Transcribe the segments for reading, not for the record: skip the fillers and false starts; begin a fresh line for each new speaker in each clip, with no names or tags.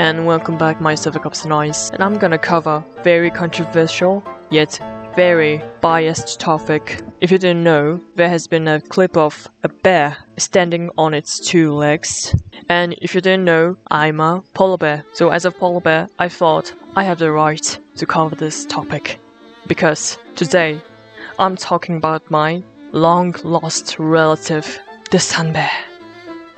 and welcome back, myself a cups and ice, and I'm gonna cover very controversial yet very biased topic. If you didn't know, there has been a clip of a bear standing on its two legs, and if you didn't know, I'm a polar bear. So as a polar bear, I thought I have the right to cover this topic, because today I'm talking about my long lost relative, the sun bear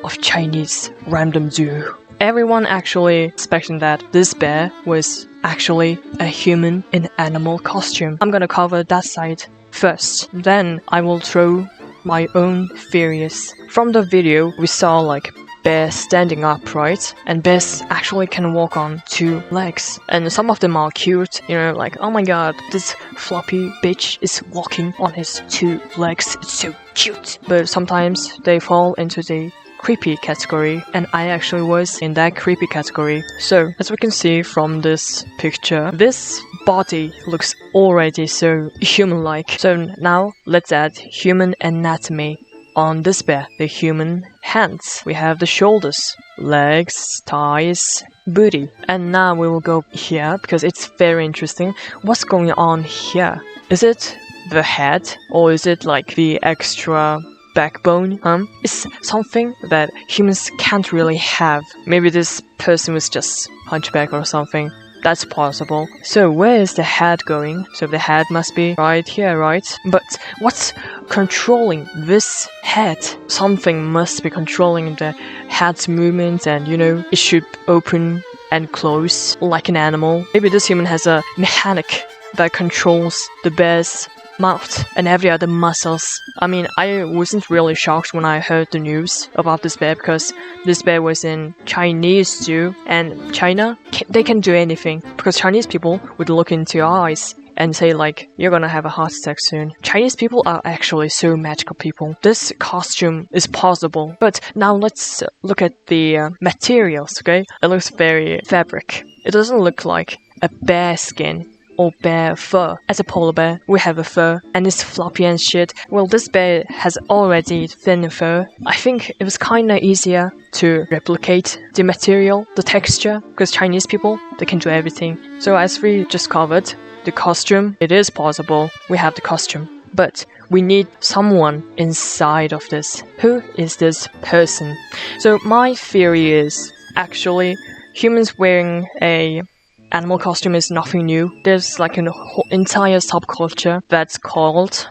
of Chinese random zoo. Everyone actually expecting that this bear was actually a human in animal costume. I'm gonna cover that side first, then I will throw my own theories. From the video we saw like bears standing upright, and bears actually can walk on two legs, and some of them are cute, you know, like, oh my god, this floppy bitch is walking on his two legs, it's so cute. But sometimes they fall into the creepy category, and I actually was in that creepy category. So as we can see from this picture, this body looks already so human-like. So now let's add human anatomy on this bear. The human hands, we have the shoulders, legs, thighs, booty, and now we will go here because it's very interesting. What's going on here? Is it the head, or is it like the extra backbone? It's something that humans can't really have. Maybe this person was just hunchback or something. That's possible. So where is the head going? So the head must be right here, right? But what's controlling this head? Something must be controlling the head's movement, and you know, it should open and close like an animal. Maybe this human has a mechanic that controls the bear's mouth and every other muscles. I mean, I wasn't really shocked when I heard the news about this bear, because this bear was in Chinese zoo, and China, they can do anything, because Chinese people would look into your eyes and say like, you're gonna have a heart attack soon. Chinese people are actually so magical people. This costume is possible. But now let's look at the materials, okay? It looks very fabric. It doesn't look like a bear skin or bear fur. As a polar bear, we have a fur, and it's floppy and shit. Well, this bear has already thin fur. I think it was kinda easier to replicate the material, the texture, because Chinese people, they can do everything. So as we just covered, the costume, it is possible. We have the costume, but we need someone inside of this. Who is this person? So my theory is, actually, humans wearing a animal costume is nothing new. There's like an entire subculture that's called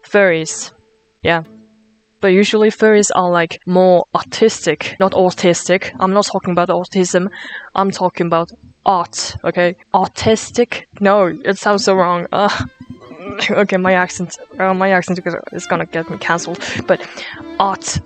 furries. Yeah. But usually furries are like more artistic, not autistic. I'm not talking about autism. I'm talking about art, okay? Artistic? No, it sounds so wrong. Okay, my accent is gonna get me cancelled. But art,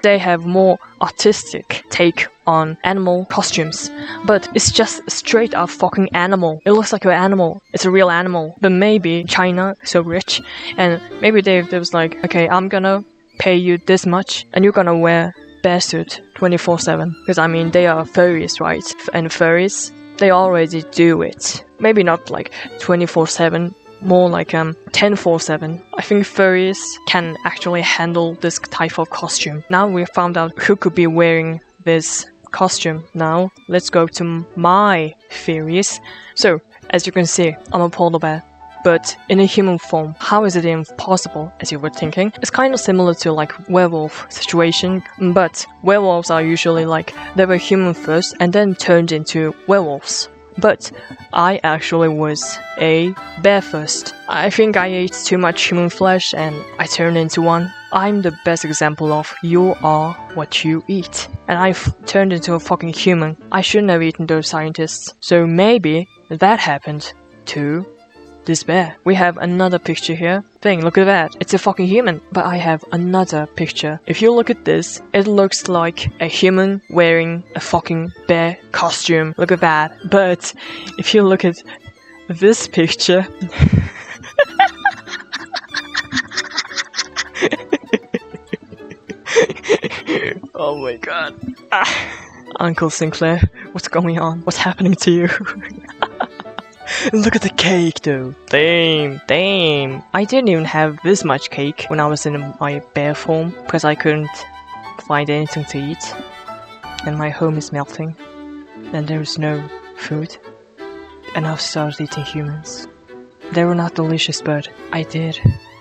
they have more artistic take on animal costumes, but it's just straight up fucking animal. It looks like an animal. It's a real animal. But maybe China is so rich, and maybe they was like, okay, I'm gonna pay you this much, and you're gonna wear bear suit 24/7. Because I mean, they are furries, right? And furries, they already do it. Maybe not like 24/7. More like 10/4/7. I think furries can actually handle this type of costume. Now we found out who could be wearing this costume. Now let's go to my theories. So as you can see, I'm a polar bear, but in a human form. How is it impossible, as you were thinking? It's kind of similar to like werewolf situation, but werewolves are usually like, they were human first and then turned into werewolves. But I actually was a bear first. I think I ate too much human flesh and I turned into one. I'm the best example of you are what you eat. And I've turned into a fucking human. I shouldn't have eaten those scientists. So maybe that happened to this bear. We have another picture here. Look at that. It's a fucking human. But I have another picture. If you look at this, it looks like a human wearing a fucking bear costume. Look at that. But if you look at this picture... Oh my god. Uncle Sinclair, what's going on? What's happening to you? Look at the cake though. Damn. I didn't even have this much cake when I was in my bear form, because I couldn't find anything to eat. And my home is melting. and there was no food, and I started eating humans. They were not delicious, but I did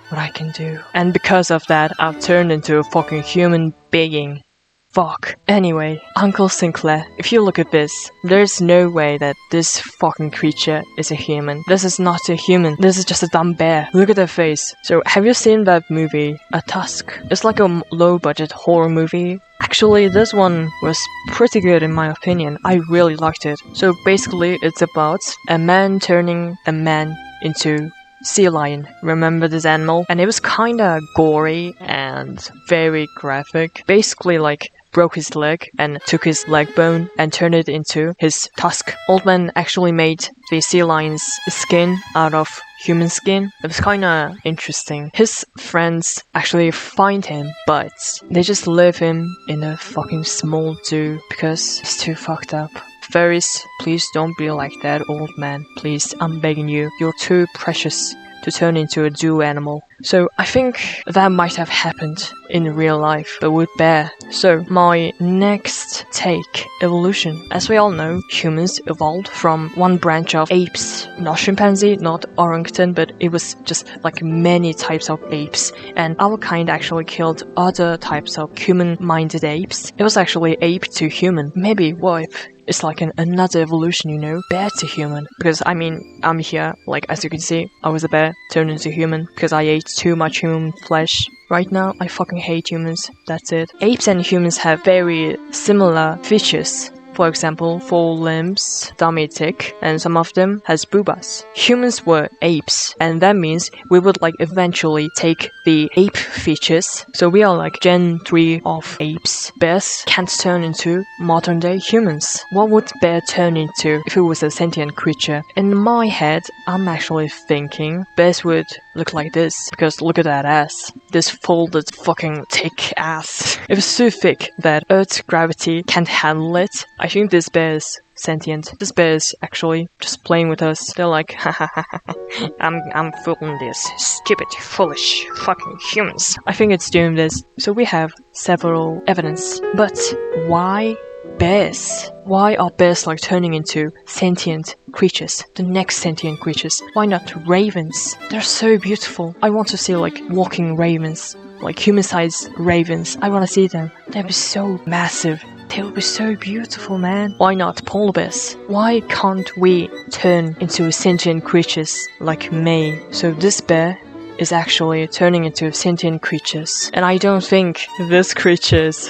what I can do. And because of that, I've turned into a fucking human being. Fuck. Anyway, Uncle Sinclair, if you look at this, there's no way that this fucking creature is a human. This is not a human. This is just a dumb bear. Look at their face. So, have you seen that movie, A Tusk? It's like a low-budget horror movie. Actually, this one was pretty good in my opinion. I really liked it. So basically, it's about a man turning a man into sea lion. Remember this animal? And it was kinda gory and very graphic. Basically, like, broke his leg and took his leg bone and turned it into his tusk. Old man actually made the sea lion's skin out of human skin. It was kinda interesting. His friends actually find him, but they just leave him in a fucking small zoo because he's too fucked up. Fairies, please don't be like that, old man. Please, I'm begging you. You're too precious to turn into a zoo animal. So I think that might have happened in real life, but with bear. So my next take, evolution. As we all know, humans evolved from one branch of apes. Not chimpanzee, not orangutan, but it was just like many types of apes. And our kind actually killed other types of human-minded apes. It was actually ape to human. Maybe what if it's like another evolution, you know? Bear to human. Because, I mean, I'm here, like, as you can see, I was a bear, turned into human, because I ate too much human flesh. Right now, I fucking hate humans. That's it. Apes and humans have very similar features. For example, 4 limbs, dummy tick, and some of them has boobas. Humans were apes, and that means we would like eventually take the ape features. So we are like Gen 3 of apes. Bears can't turn into modern day humans. What would bear turn into if it was a sentient creature? In my head, I'm actually thinking bears would look like this, because look at that ass. This folded fucking thick ass. It was so thick that Earth's gravity can't handle it. I think this bear is sentient. This bear is actually just playing with us. They're like, ha ha ha ha, I'm fooling these stupid, foolish, fucking humans. I think it's doing this. So we have several evidence. But why bears? Why are bears like turning into sentient creatures? The next sentient creatures? Why not ravens? They're so beautiful. I want to see like walking ravens. Like human-sized ravens. I want to see them. They'd be so massive. They would be so beautiful, man. Why not polar bears? Why can't we turn into sentient creatures like me? So this bear is actually turning into sentient creatures. And I don't think this creature is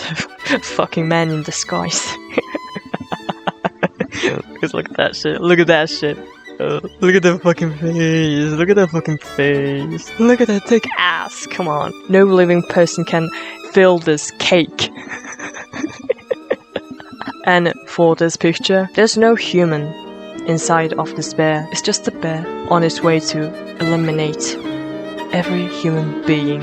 fucking man in disguise. Because look at that shit. Look at that shit. Look at the fucking face. Look at the fucking face. Look at that thick ass. Come on. No living person can fill this cake. And for this picture, there's no human inside of this bear. It's just a bear on its way to eliminate every human being.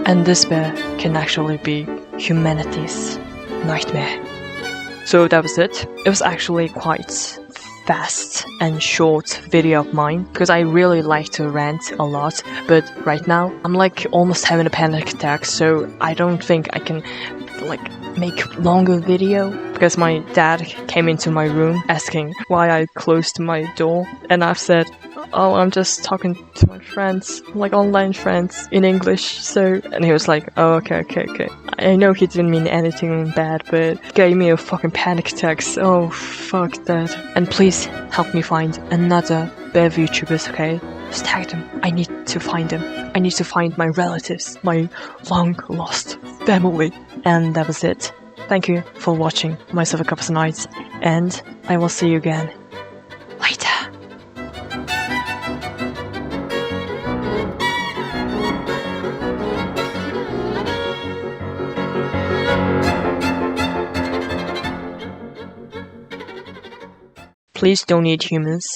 And this bear can actually be humanity's nightmare. So that was it. It was actually quite fast and short video of mine because I really like to rant a lot, but right now I'm like almost having a panic attack, so I don't think I can like make longer video because my dad came into my room asking why I closed my door, and I've said, oh, I'm just talking to my friends, like online friends in English. So, and he was like, oh, okay. I know he didn't mean anything bad, but gave me a fucking panic attack. Oh, fuck that. And please help me find another bear VTubers, okay? Just tag them. I need to find them. I need to find my relatives, my long lost family. And that was it. Thank you for watching Myself a Couple of Nights, and I will see you again later. Please don't eat humans.